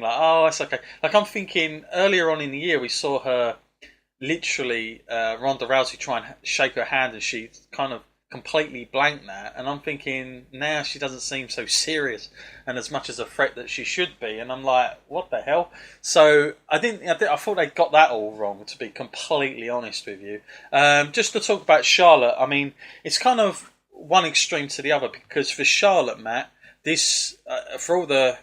Like, oh, that's okay. Like, I'm thinking earlier on in the year we saw her literally Ronda Rousey try and shake her hand, and she kind of completely blanked that. And I'm thinking now she doesn't seem so serious and as much as a threat that she should be. And I'm like, what the hell? So I thought they got that all wrong. To be completely honest with you, just to talk about Charlotte. I mean, it's kind of one extreme to the other because for Charlotte, Matt, this for all the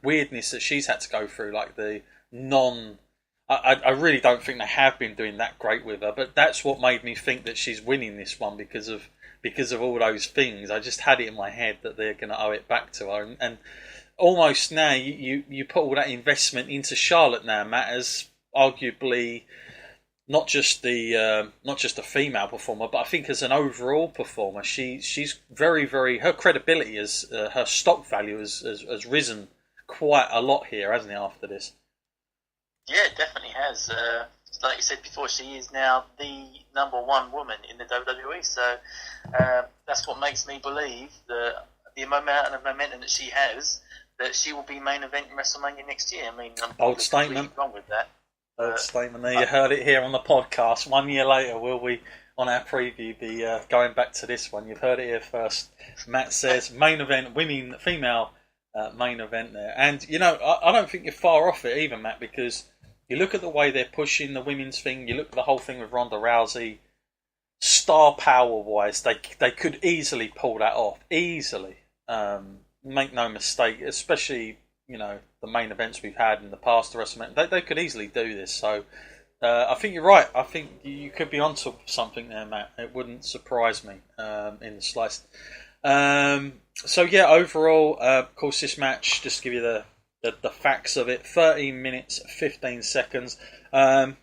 weirdness that she's had to go through, like the non. I really don't think they have been doing that great with her, but that's what made me think that she's winning this one because of all those things. I just had it in my head that they're going to owe it back to her, and almost now you put all that investment into Charlotte now, Matt, as arguably not just a female performer, but I think as an overall performer, she's very very her credibility as her stock value has risen quite a lot here, hasn't it? After this. Yeah, it definitely has. Like you said before, she is now the number one woman in the WWE. So that's what makes me believe that the amount of momentum that she has, that she will be main event in WrestleMania next year. I mean, I'm bold statement. Wrong with that. Bold statement. There, you heard it here on the podcast. 1 year later, will we on our preview be going back to this one? You've heard it here first. Matt says main event, women, female main event there, and you know I don't think you're far off it either, Matt, because. You look at the way they're pushing the women's thing. You look at the whole thing with Ronda Rousey. Star power wise, they could easily pull that off. Easily, make no mistake. Especially the main events we've had in the past, the WrestleMania. They could easily do this. So I think you're right. I think you could be onto something there, Matt. It wouldn't surprise me in the slightest. So yeah, overall, of course, this match. Just to give you the facts of it, 13 minutes 15 seconds. I'm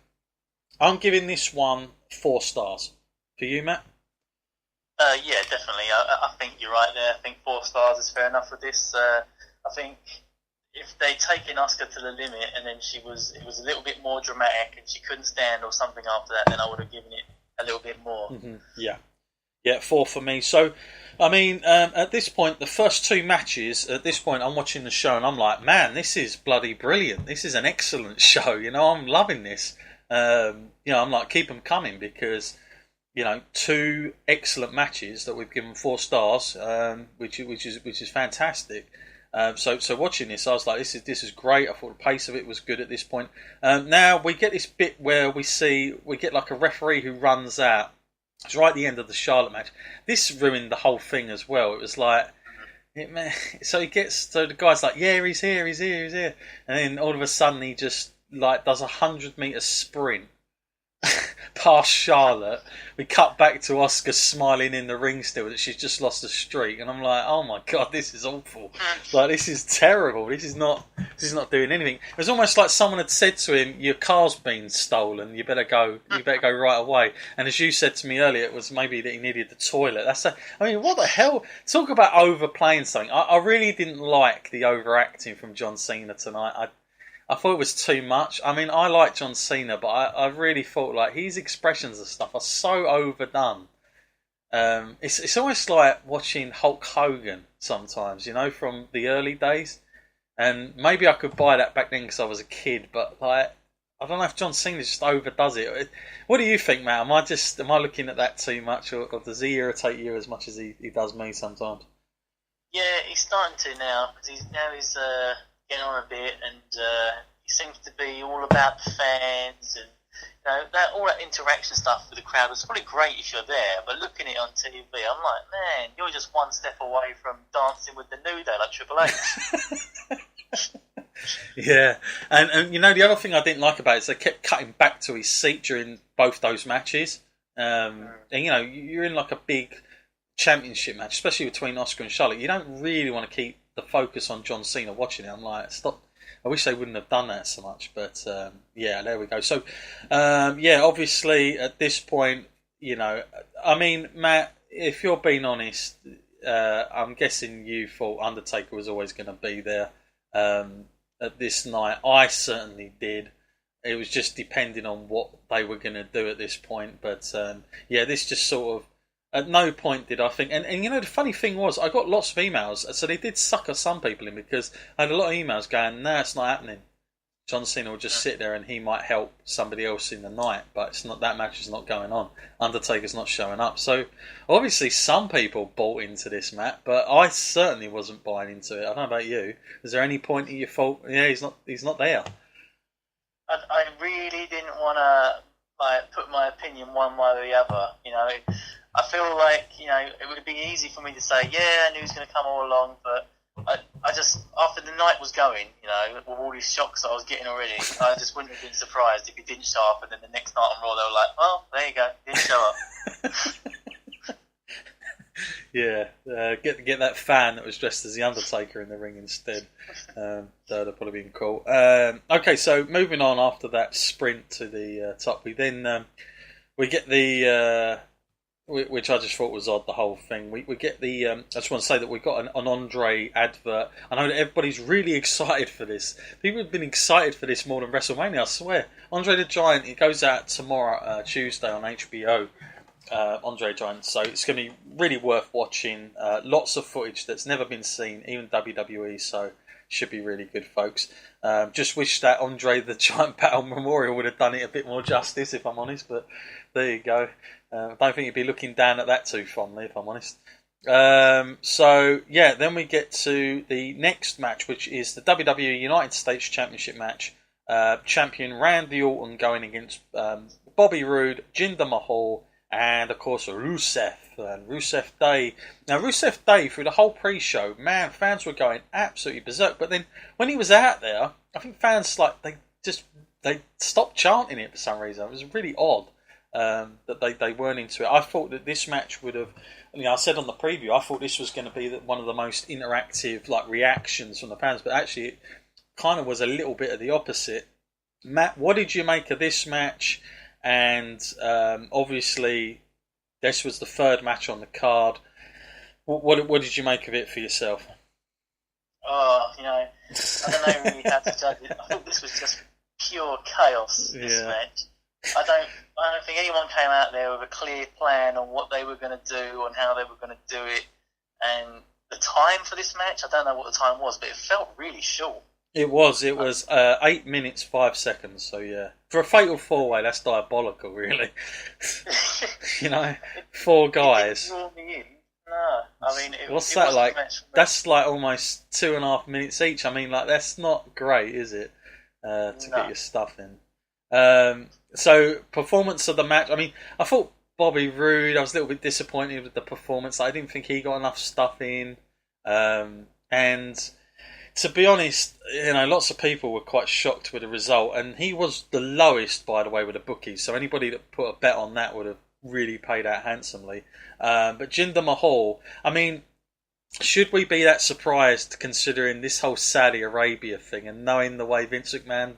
giving this one 4 stars. For you, Matt? Yeah, definitely. I think you're right there. I think 4 stars is fair enough for this. I think if they'd taken Asuka to the limit and then it was a little bit more dramatic and she couldn't stand or something after that, then I would have given it a little bit more. Mm-hmm. Yeah, 4 for me. So, I mean, at this point, the first 2 matches, at this point, I'm watching the show and I'm like, man, this is bloody brilliant. This is an excellent show. I'm loving this. I'm like, keep them coming because, 2 excellent matches that we've given 4 stars, which is fantastic. So watching this, I was like, this is great. I thought the pace of it was good at this point. Now we get this bit where we get like a referee who runs out. It's right at the end of the Charlotte match. This ruined the whole thing as well. It was like, so the guy's like, yeah, he's here, and then all of a sudden he just like does 100-meter sprint past Charlotte. We cut back to Asuka smiling in the ring still that she's just lost a streak, and I'm like, oh my god, this is awful. Like, this is terrible. This is not doing anything. It was almost like someone had said to him, your car's been stolen, you better go right away. And as you said to me earlier, it was maybe that he needed the toilet. I mean, what the hell? Talk about overplaying something. I really didn't like the overacting from John Cena tonight. I thought it was too much. I mean, I like John Cena, but I really thought like his expressions and stuff are so overdone. It's almost like watching Hulk Hogan sometimes, from the early days. And maybe I could buy that back then because I was a kid, but like I don't know if John Cena just overdoes it. What do you think, Matt? Am I looking at that too much, or does he irritate you as much as he does me sometimes? Yeah, he's starting to now because he's getting on a bit, and he seems to be all about the fans and all that interaction stuff with the crowd. It's probably great if you're there, but looking at it on TV, I'm like, man, you're just one step away from dancing with the New Day like Triple H. Yeah, and the other thing I didn't like about it is they kept cutting back to his seat during both those matches. And you're in like a big championship match, especially between Asuka and Charlotte. You don't really want to keep the focus on John Cena watching it. I'm like, stop. I wish they wouldn't have done that so much, but there we go. So obviously at this point, I mean, Matt, if you're being honest, I'm guessing you thought Undertaker was always going to be there at this night. I certainly did. It was just depending on what they were going to do at this point, but this just sort of At no point did I think, and you know the funny thing was, I got lots of emails, so they did sucker some people in because I had a lot of emails going, "No, it's not happening." John Cena will just sit there and he might help somebody else in the night, but it's not that match is not going on. Undertaker's not showing up, so obviously some people bought into this, Matt, but I certainly wasn't buying into it. I don't know about you. Is there any point in your fault? Yeah, he's not there. I really didn't want to put my opinion one way or the other. You know, I feel like it would be easy for me to say, yeah, I knew he was going to come all along, but I just after the night was going, with all these shocks I was getting already, I just wouldn't have been surprised if he didn't show up, and then the next night on Raw they were like, well, there you go, he didn't show up. Yeah, get that fan that was dressed as the Undertaker in the ring instead. That would have probably been cool. Okay, so moving on after that sprint to the top, we then we get the which I just thought was odd. The whole thing. We get the. I just want to say that we got an Andre advert. I know that everybody's really excited for this. People have been excited for this more than WrestleMania. I swear. Andre the Giant. It goes out tomorrow, Tuesday on HBO. Andre Giant. So it's going to be really worth watching. Lots of footage that's never been seen, even WWE. So should be really good, folks. Just wish that Andre the Giant Battle Memorial would have done it a bit more justice, if I'm honest. But there you go. I don't think you'd be looking down at that too fondly, if I'm honest. So yeah, then we get to the next match, which is the WWE United States Championship match. Champion Randy Orton going against Bobby Roode, Jinder Mahal, and of course Rusev and Rusev Day. Now Rusev Day, through the whole pre-show, man, fans were going absolutely berserk. But then when he was out there, I think fans they stopped chanting it for some reason. It was really odd that they weren't into it. I thought that this match would have. I said on the preview, I thought this was going to be one of the most interactive reactions from the fans, but actually it kind of was a little bit of the opposite. Matt, what did you make of this match? And obviously, this was the third match on the card. What did you make of it for yourself? Oh, I don't know really how to judge it. I thought this was just pure chaos. This match. I don't think anyone came out there with a clear plan on what they were going to do and how they were going to do it. And the time for this match, I don't know what the time was, but it felt really short. It was 8 minutes 5 seconds. So yeah, for a fatal 4-way, that's diabolical, really. 4 guys. It didn't draw me in. No, I mean, what's that like? That's like almost 2.5 minutes each. I mean, that's not great, is it? To get your stuff in. So performance of the match. I mean, I thought Bobby Roode. I was a little bit disappointed with the performance. I didn't think he got enough stuff in. And to be honest, lots of people were quite shocked with the result. And he was the lowest, by the way, with the bookies. So anybody that put a bet on that would have really paid out handsomely. But Jinder Mahal. I mean, should we be that surprised considering this whole Saudi Arabia thing and knowing the way Vince McMahon,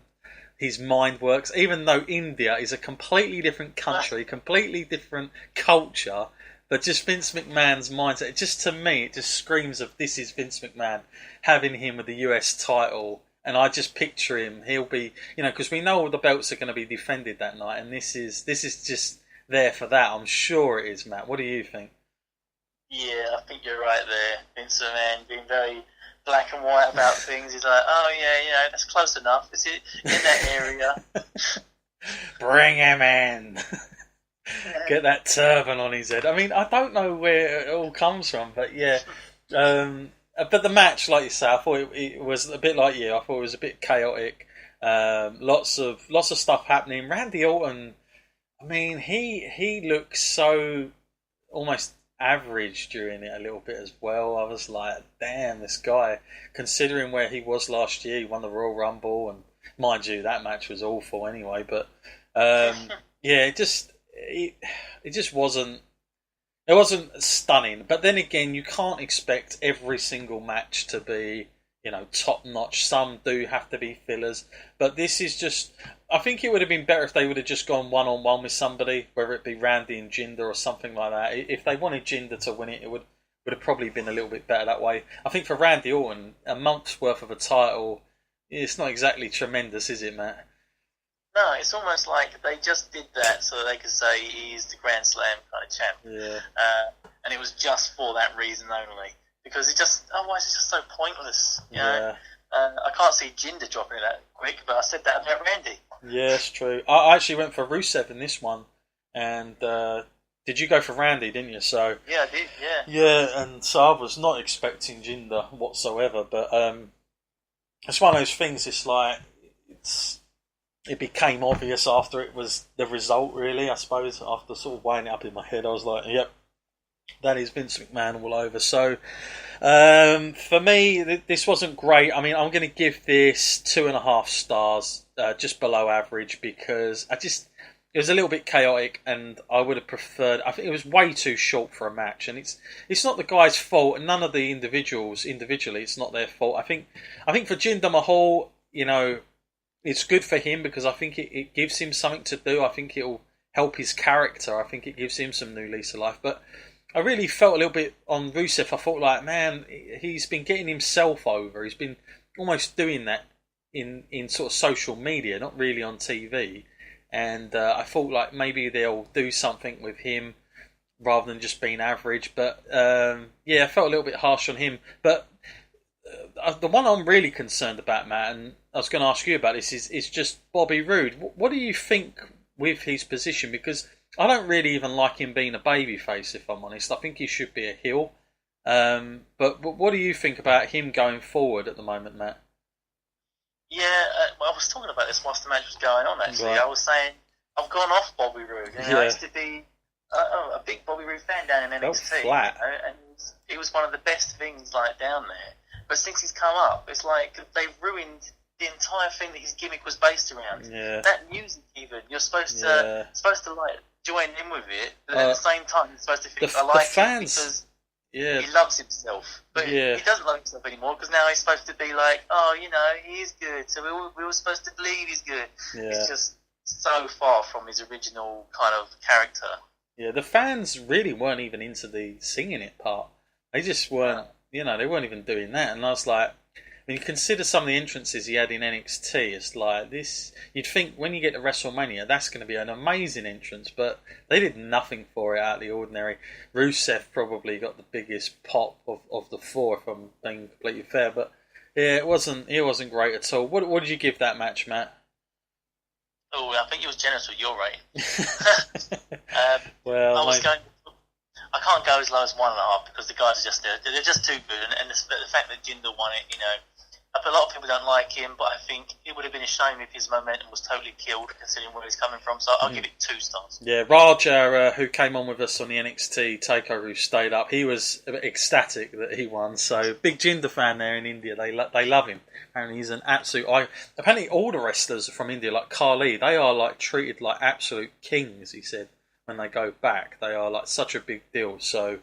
his mind works, even though India is a completely different country, completely different culture, but just Vince McMahon's mindset, to me, it just screams of this is Vince McMahon, having him with the US title, and I just picture him, he'll be, because we know all the belts are going to be defended that night, and this is just there for that, I'm sure it is, Matt. What do you think? Yeah, I think you're right there. Vince McMahon being very black and white about things. He's like, oh yeah, that's close enough. Is it in that area? Bring him in. Get that turban on his head. I mean, I don't know where it all comes from, but yeah. But the match, like you say, I thought it was a bit like you. I thought it was a bit chaotic. Lots of stuff happening. Randy Orton, I mean, he looks so almost average during it a little bit as well. I was like, damn, this guy, considering where he was last year, he won the Royal Rumble, and mind you, that match was awful anyway, but yeah, it just wasn't stunning. But then again, you can't expect every single match to be top notch. Some do have to be fillers, but this is just, I think it would have been better if they would have just gone one-on-one with somebody, whether it be Randy and Jinder or something like that. If they wanted Jinder to win it, it would have probably been a little bit better that way. I think for Randy Orton, a month's worth of a title, it's not exactly tremendous, is it, Matt? No, it's almost like they just did that so that they could say he's the Grand Slam kind of champ. Yeah. And it was just for that reason only. Because otherwise it's just so pointless, you know? Yeah. I can't see Jinder dropping it that quick, but I said that about Randy. Yeah, it's true. I actually went for Rusev in this one, and did you go for Randy, didn't you? So yeah, I did. Yeah. Yeah, and so I was not expecting Jinder whatsoever, but it's one of those things. It's like it became obvious after it was the result. Really, I suppose after sort of weighing it up in my head, I was like, "Yep, that is Vince McMahon all over." So for me, this wasn't great. I mean, I'm going to give this 2.5 stars, just below average, because it was a little bit chaotic, and I would have preferred. I think it was way too short for a match, and it's not the guy's fault, and none of the individuals individually, it's not their fault. I think for Jinder Mahal, it's good for him because I think it gives him something to do. I think it'll help his character. I think it gives him some new lease of life, but I really felt a little bit on Rusev. I thought, like, man, he's been getting himself over. He's been almost doing that in sort of social media, not really on TV. And I thought, like, maybe they'll do something with him rather than just being average. But I felt a little bit harsh on him. But the one I'm really concerned about, Matt, and I was going to ask you about this, is just Bobby Roode. What do you think with his position? Because I don't really even like him being a babyface, if I'm honest. I think he should be a heel. But what do you think about him going forward at the moment, Matt? Yeah, I was talking about this whilst the match was going on, actually. Right. I was saying, I've gone off Bobby Roode. I used to be a big Bobby Roode fan down in NXT. Flat. And it was one of the best things, like, down there. But since he's come up, it's like they've ruined the entire thing that his gimmick was based around. Yeah. That music, even, you're supposed to like join in with it, but at the same time, you're supposed to think, I like it because he loves himself. But he doesn't love himself anymore because now he's supposed to be like, he is good, so we were supposed to believe he's good. Yeah. It's just so far from his original kind of character. Yeah, the fans really weren't even into the singing it part. They just weren't, they weren't even doing that. And I was like, when you consider some of the entrances he had in NXT, it's like this. You'd think when you get to WrestleMania, that's going to be an amazing entrance, but they did nothing for it out of the ordinary. Rusev probably got the biggest pop of the four, if I'm being completely fair. But yeah, it wasn't great at all. What did you give that match, Matt? Oh, I think you was generous with your rating. Well, I can't go as low as 1.5 because the guys are they're just too good, and the fact that Jinder won it, a lot of people don't like him, but I think it would have been a shame if his momentum was totally killed, considering where he's coming from. So I'll give it 2 stars. Yeah, Raja, who came on with us on the NXT Takeover, who stayed up, he was ecstatic that he won. So big Jinder fan there in India. They love him. Apparently he's an absolute. Apparently all the wrestlers from India, like Khali, they are like treated like absolute kings. He said when they go back, they are like such a big deal. So,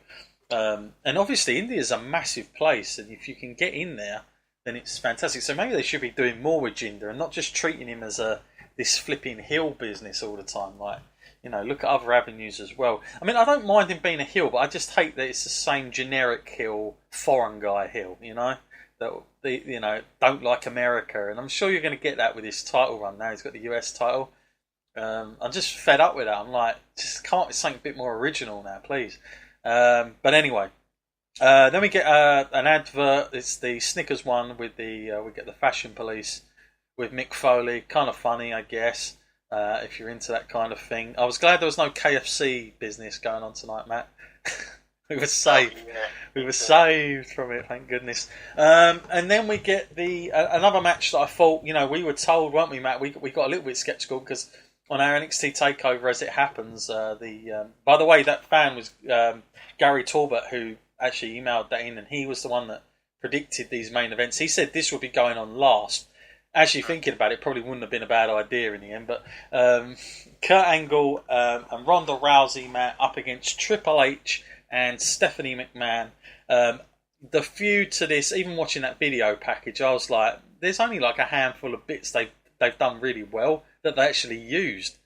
and obviously India is a massive place, and if you can get in there, then it's fantastic. So maybe they should be doing more with Jinder and not just treating him as this flipping heel business all the time. Like, look at other avenues as well. I mean, I don't mind him being a heel, but I just hate that it's the same generic heel, foreign guy heel. That don't like America, and I'm sure you're going to get that with his title run. Now he's got the US title. I'm just fed up with that. I'm like, just come up with something a bit more original now, please. But anyway. Then we get an advert. It's the Snickers one with we get the Fashion Police with Mick Foley. Kind of funny, I guess, if you're into that kind of thing. I was glad there was no KFC business going on tonight, Matt. We were saved. Oh, yeah. We were saved from it, thank goodness. And then we get another match that I thought, we were told, weren't we, Matt? We got a little bit sceptical because on our NXT Takeover, as it happens, by the way, that fan was Gary Talbot, who actually emailed that in, and he was the one that predicted these main events. He said this would be going on last. Actually, thinking about it, probably wouldn't have been a bad idea in the end. But Kurt Angle and Ronda Rousey, Matt, up against Triple H and Stephanie McMahon. The feud to this, even watching that video package, I was like, there's only like a handful of bits they've done really well that they actually used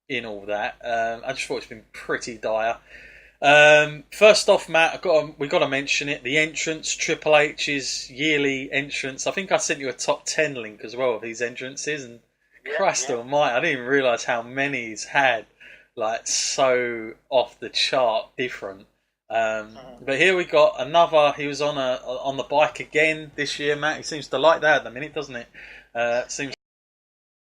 in all that. I just thought it's been pretty dire. First off, Matt, we got to mention it. The entrance, Triple H's yearly entrance. I think I sent you a top 10 link as well of these entrances, and Christ almighty, I didn't even realise how many he's had, like, so off the chart different. But here we got another. He was on the bike again this year, Matt. He seems to like that at the minute, doesn't it? Seems